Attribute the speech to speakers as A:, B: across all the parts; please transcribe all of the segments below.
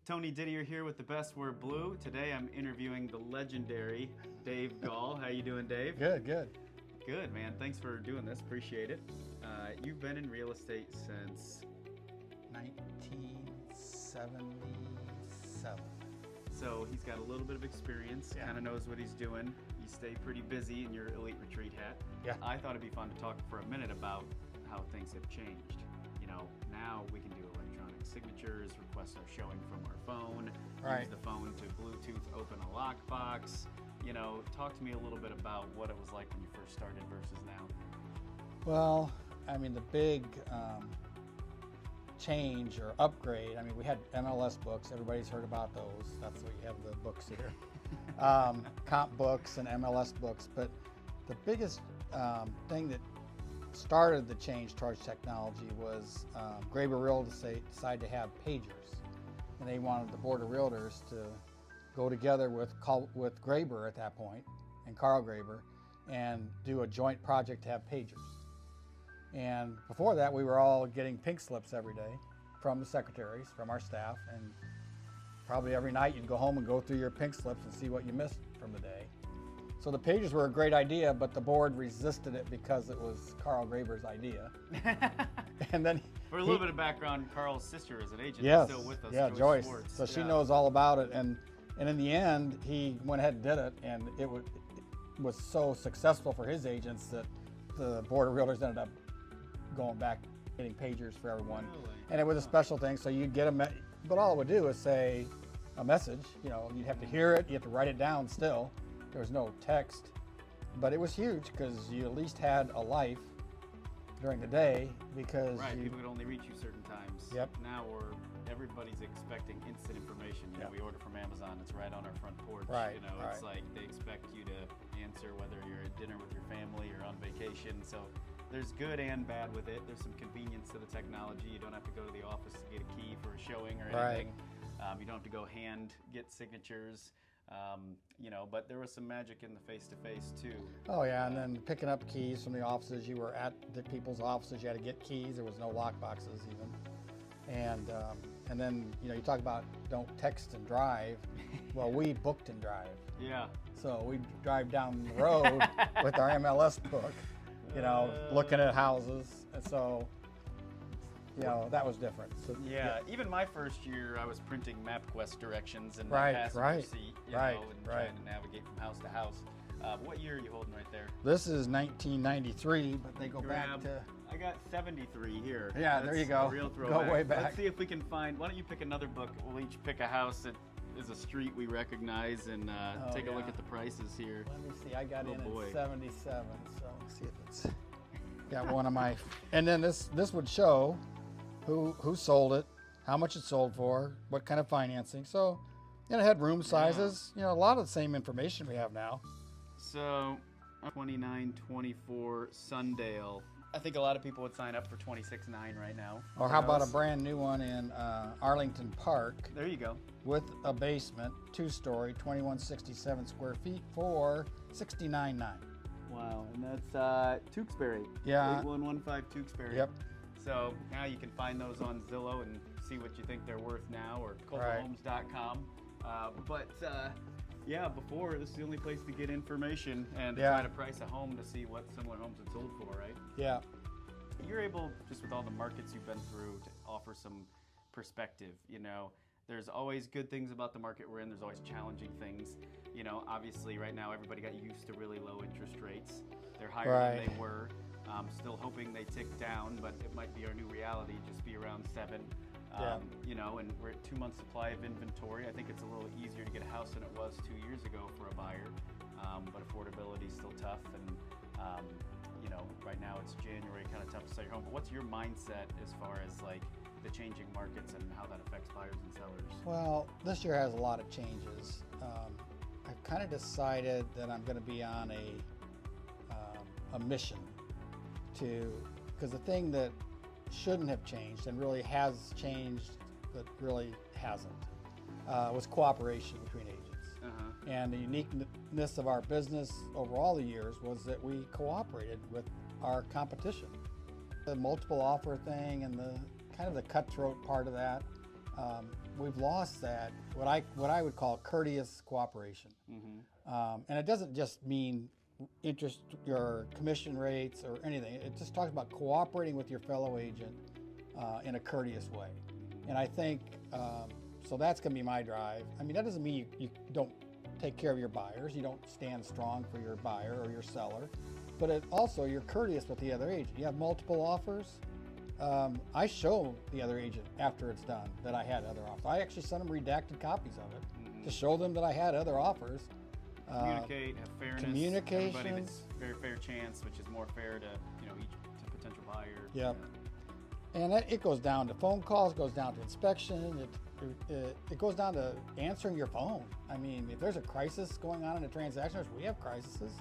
A: Tony Didier here with The Best We're Blue. Today I'm interviewing the legendary Dave Gall. How you doing, Dave?
B: Good, good.
A: Good, man. Thanks for doing this. Appreciate it. You've been in real estate since
B: 1977.
A: So he's got a little bit of experience, kind of knows what he's doing. You stay pretty busy in your elite retreat hat.
B: Yeah.
A: I thought it'd be fun to talk for a minute about how things have changed. You know, now we can do electronic signatures, request our showing from our phone, use the phone to Bluetooth open a lockbox. You know, talk to me a little bit about what it was like when you first started versus now.
B: Well, I mean, the big change or upgrade, I mean, we had MLS books. Everybody's heard about those. That's why you have the books here. Comp books and MLS books. But the biggest thing that started the change towards technology was Graber Real decided to have pagers. And they wanted the Board of Realtors to go together with Graber at that point, and Carl Graber, and do a joint project to have pagers. And before that, we were all getting pink slips every day from the secretaries, from our staff, and probably every night you'd go home and go through your pink slips and see what you missed from the day. So the pagers were a great idea, but the board resisted it because it was Carl Graber's idea. And then
A: for a little bit of background, Carl's sister is an agent,
B: yes,
A: still with us.
B: yeah, Joyce.
A: Sports.
B: So she knows all about it, and in the end, he went ahead and did it, and it was so successful for his agents that the Board of Realtors ended up going back getting pagers for everyone.
A: Really?
B: And it was a special thing, so you'd get but all it would do is say a message. You know, you'd have to hear it, you have to write it down still. There was no text, but it was huge because you at least had a life during the day because
A: people could only reach you certain times.
B: Yep.
A: Now everybody's expecting instant information. You know, we order from Amazon, it's right on our front porch.
B: Right.
A: You know, it's like they expect you to answer whether you're at dinner with your family or on vacation. So there's good and bad with it. There's some convenience to the technology. You don't have to go to the office to get a key for a showing or anything. You don't have to go get signatures. You know, but there was some magic in the face-to-face too.
B: Oh yeah, and then picking up keys from the offices. You were at the people's offices. You had to get keys. There was no lock boxes even. And then, you know, you talk about don't text and drive. Well, we booked and drive.
A: Yeah.
B: So we drive down the road with our MLS book, you know, looking at houses. And so, you know, that was different. So,
A: yeah, even my first year, I was printing MapQuest directions in my passenger seat, you know, and trying to navigate from house to house. What year are you holding right there?
B: This is 1993, but they go back to...
A: I got 73 here.
B: Yeah, there you go.
A: A real throwback.
B: Go way back.
A: Let's see if we can find, why don't you pick another book? We'll each pick a house that is a street we recognize and take a look at the prices here.
B: Let me see, I got in 77, so let's see if it's... Got one of my... And then this would show who sold it, how much it sold for, what kind of financing. So, and it had room sizes, you know, a lot of the same information we have now.
A: So, 2924 Sundale. I think a lot of people would sign up for 26.9 right now.
B: Or how about a brand new one in Arlington Park?
A: There you go.
B: With a basement, 2-story, 2167 square feet for $69.9.
A: Wow, and that's Tewksbury.
B: Yeah.
A: 8115 Tewksbury.
B: Yep.
A: So now you can find those on Zillow and see what you think they're worth now, or ColdHomes.com. Yeah, before, this is the only place to get information and to try to price a home to see what similar homes have sold for, right?
B: Yeah.
A: You're able, just with all the markets you've been through, to offer some perspective. You know, there's always good things about the market we're in. There's always challenging things. You know, obviously right now everybody got used to really low interest rates. They're higher than they were. Still hoping they tick down, but it might be our new reality, just be around 7. You know, and we're at 2 months supply of inventory. I think it's a little easier to get a house than it was 2 years ago for a buyer, but affordability is still tough. And you know, right now it's January, kind of tough to sell your home. But what's your mindset as far as like the changing markets and how that affects buyers and sellers?
B: Well, this year has a lot of changes. I've kind of decided that I'm going to be on a mission because the thing that shouldn't have changed and really has changed but really hasn't was cooperation between agents. And the uniqueness of our business over all the years was that we cooperated with our competition. The multiple offer thing and the kind of the cutthroat part of that we've lost that what I would call courteous cooperation, and it doesn't just mean interest or commission rates or anything. It just talks about cooperating with your fellow agent in a courteous way, and I think so. That's going to be my drive. I mean, that doesn't mean you don't take care of your buyers. You don't stand strong for your buyer or your seller, but it also you're courteous with the other agent. You have multiple offers. I show the other agent after it's done that I had other offers. I actually sent them redacted copies of it to show them that I had other offers.
A: Communicate, have fairness.
B: Communication.
A: Everybody gets a very fair chance, which is more fair to each to potential buyer.
B: Yep. And it goes down to phone calls, goes down to inspection, it goes down to answering your phone. I mean, if there's a crisis going on in a transaction, which we have crises,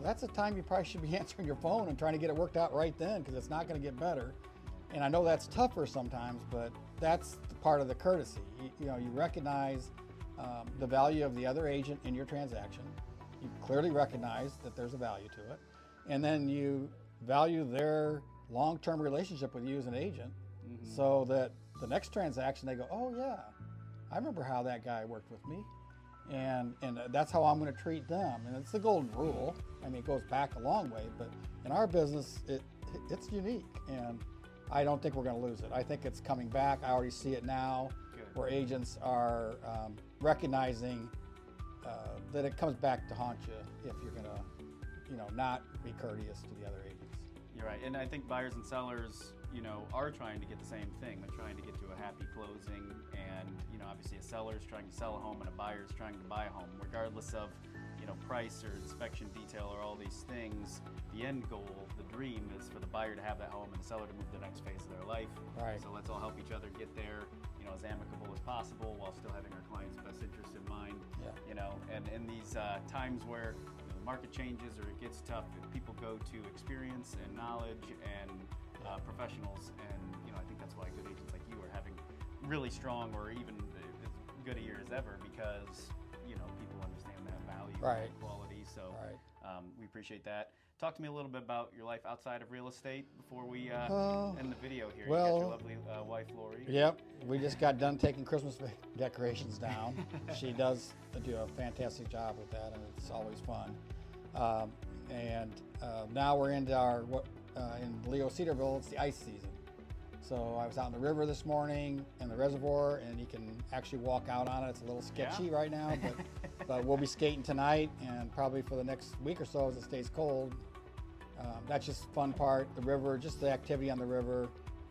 B: that's a time you probably should be answering your phone and trying to get it worked out right then, because it's not going to get better. And I know that's tougher sometimes, but that's the part of the courtesy. You recognize the value of the other agent in your transaction. You clearly recognize that there's a value to it. And then you value their long-term relationship with you as an agent, so that the next transaction they go, oh yeah, I remember how that guy worked with me, and that's how I'm going to treat them. And it's the golden rule. I mean, it goes back a long way, but in our business, it's unique, and I don't think we're going to lose it. I think it's coming back. I already see it now.
A: Good.
B: Where agents are recognizing that it comes back to haunt you if you're going to, not be courteous to the other agents.
A: You're right, and I think buyers and sellers, are trying to get the same thing. They're trying to get to a happy closing, and obviously a seller's trying to sell a home and a buyer's trying to buy a home, regardless of price or inspection detail or all these things. The end goal, the dream, is for the buyer to have that home and the seller to move to the next phase of their life.
B: Right.
A: So let's all help each other get there, as amicable as possible while still having our client's best interest in mind.
B: Yeah.
A: And in these times where the market changes or it gets tough, people go to experience and knowledge and professionals, and I think that's why good agents like you are having really strong or even as good a year as ever, because people understand that value
B: Right.
A: and quality. So
B: Right.
A: we appreciate that. Talk to me a little bit about your life outside of real estate before we end the video here. You got your lovely wife, Lori.
B: Yep, we just got done taking Christmas decorations down. She does do a fantastic job with that, and it's always fun. And now we're into in Leo Cedarville, it's the ice season. So I was out in the river this morning in the reservoir, and you can actually walk out on it. It's a little sketchy right now, but we'll be skating tonight and probably for the next week or so as it stays cold. That's just the fun part. The river, just the activity on the river,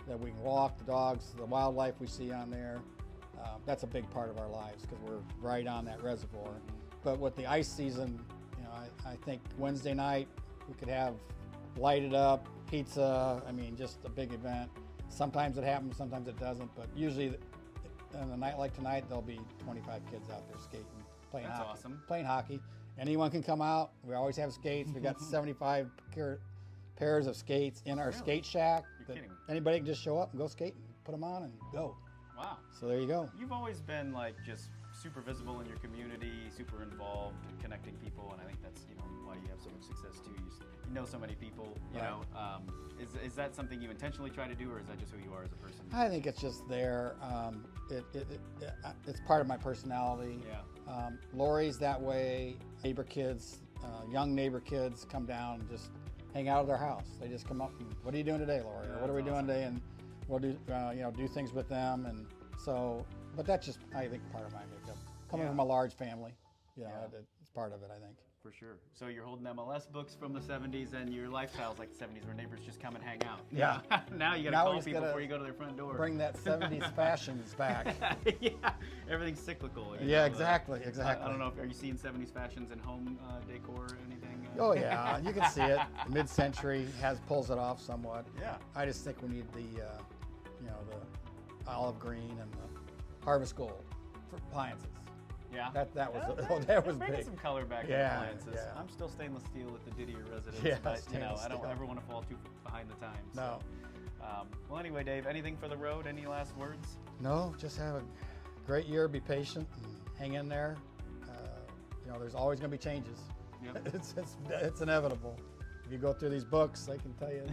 B: that we can walk, the dogs, the wildlife we see on there. That's a big part of our lives because we're right on that reservoir. But with the ice season, I think Wednesday night we could have lighted up, pizza, just a big event. Sometimes it happens, sometimes it doesn't, but usually on a night like tonight, there'll be 25 kids out there skating, playing
A: That's
B: hockey.
A: awesome.
B: Playing hockey. Anyone can come out. We always have skates. We got 75 pairs of skates in our skate shack.
A: You're kidding me.
B: Anybody can just show up and go skating, put them on and go.
A: Wow.
B: So there you go.
A: You've always been just super visible in your community, super involved, connecting people, and I think that's why you have so much success too. You know so many people. Is that something you intentionally try to do, or is that just who you are as a person?
B: I think it's just there. It's part of my personality.
A: Yeah.
B: Lori's that way. Neighbor kids, young neighbor kids come down and just hang out at their house. They just come up and, what are you doing today, Lori? Or what are we doing today? And we'll do do things with them. And so, but that's just, I think, part of my makeup. Coming from a large family, it's part of it, I think.
A: For sure. So you're holding MLS books from the 70s, and your lifestyle's like the 70s, where neighbors just come and hang out.
B: Yeah.
A: Now you gotta call people before you go to their front door.
B: Bring that 70s fashions back.
A: Yeah. Everything's cyclical.
B: Yeah, exactly.
A: I don't know, are you seeing 70s fashions in home decor or anything?
B: Oh yeah, you can see it. Mid-century pulls it off somewhat.
A: Yeah.
B: I just think we need the olive green and the harvest gold for appliances.
A: Yeah.
B: That was
A: bringing
B: big.
A: some color back in appliances. Yeah. I'm still stainless steel at the Didier residence, but I don't ever want to fall too behind the times.
B: No.
A: So. Well, anyway, Dave, anything for the road? Any last words?
B: No, just have a great year. Be patient and hang in there. There's always going to be changes.
A: Yep.
B: It's inevitable. If you go through these books, they can tell you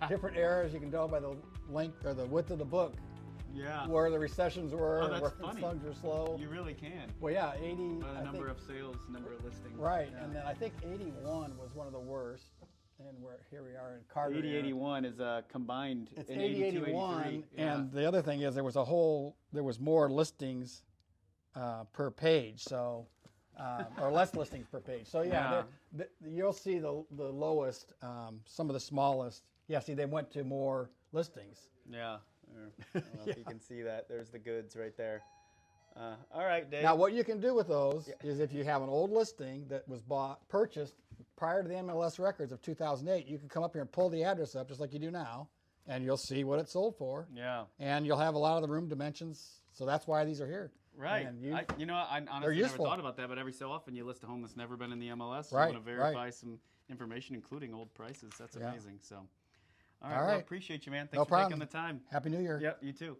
B: different eras. You can tell by the length or the width of the book.
A: Yeah.
B: where the recessions were,
A: Oh, that's
B: where
A: funny.
B: things were slow.
A: You really can.
B: Well, yeah, 80.
A: By the
B: I
A: number
B: think,
A: of sales, number of listings.
B: right,
A: Yeah.
B: and then I think 81 was one of the worst. And here we are in Carter.
A: 80-81 is combined
B: It's
A: in
B: 80-81,
A: 82-83. Yeah.
B: and the other thing is there was more listings per page, so or less listings per page. So yeah, you'll see the lowest, some of the smallest. Yeah, see, they went to more listings.
A: Yeah. I don't know if you can see that. There's the goods right there. All right, Dave.
B: Now, what you can do with those is if you have an old listing that was purchased prior to the MLS records of 2008, you can come up here and pull the address up just like you do now, and you'll see what it sold for.
A: Yeah.
B: And you'll have a lot of the room dimensions, so that's why these are here.
A: Right.
B: And
A: I honestly never
B: useful.
A: thought about that, but every so often you list a home that's never been in the MLS.
B: Right,
A: You want to verify some information, including old prices. That's amazing. So, all right. Well, I appreciate you, man. Thanks for taking the time.
B: Happy New Year.
A: Yep, you too.